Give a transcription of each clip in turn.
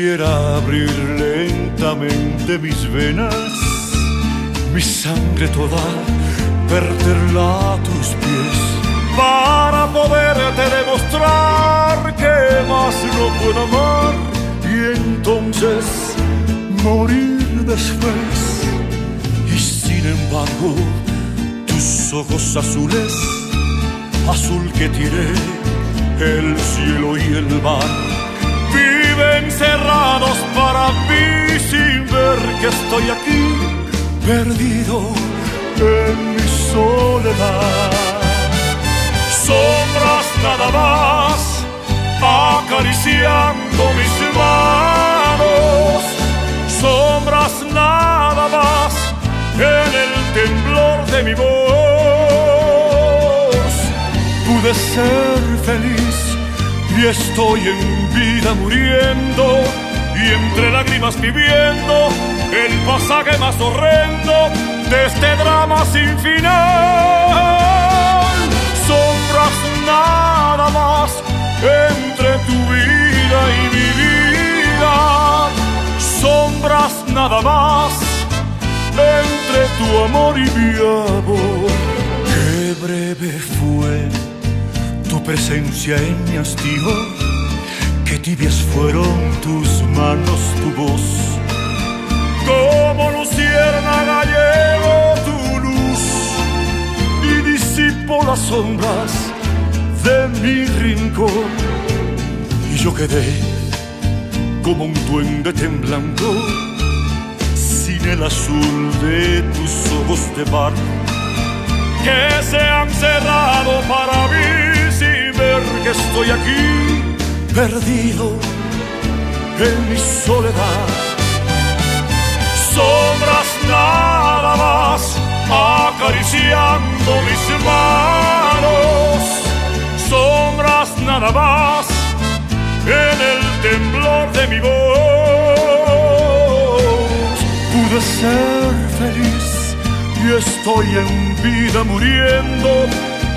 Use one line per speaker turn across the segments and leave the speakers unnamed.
Quisiera abrir lentamente mis venas, mi sangre toda, perderla a tus pies, para poderte demostrar que más no puedo amar y entonces morir después. Y sin embargo, tus ojos azules, azul que tiré el cielo y el mar, viven cerrados para mí sin ver que estoy aquí, perdido en mi soledad. Sombras nada más, acariciando mis manos. Sombras nada más, en el temblor de mi voz. Pude ser feliz y estoy en vida muriendo, y entre lágrimas viviendo el pasaje más horrendo de este drama sin final. Sombras nada más entre tu vida y mi vida. Sombras nada más entre tu amor y mi amor. Qué breve fue tu presencia en mi hastío, qué tibias fueron tus manos, tu voz. Como luciérnaga llevo tu luz y disipo las sombras de mi rincón. Y yo quedé como un duende temblando, sin el azul de tus ojos de mar, que se han cerrado para mí sin ver que estoy aquí, perdido en mi soledad. Sombras nada más, acariciando mis manos. Sombras nada más, en el temblor de mi voz. Pude ser feliz y estoy en vida muriendo,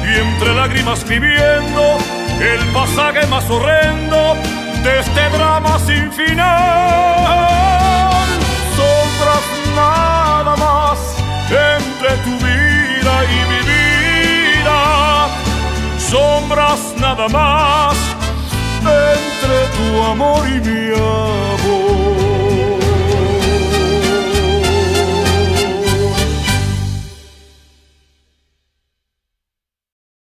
y entre lágrimas viviendo el pasaje más horrendo de este drama sin final. Sombras nada más entre tu vida y mi vida. Sombras nada más entre tu amor y mi amor.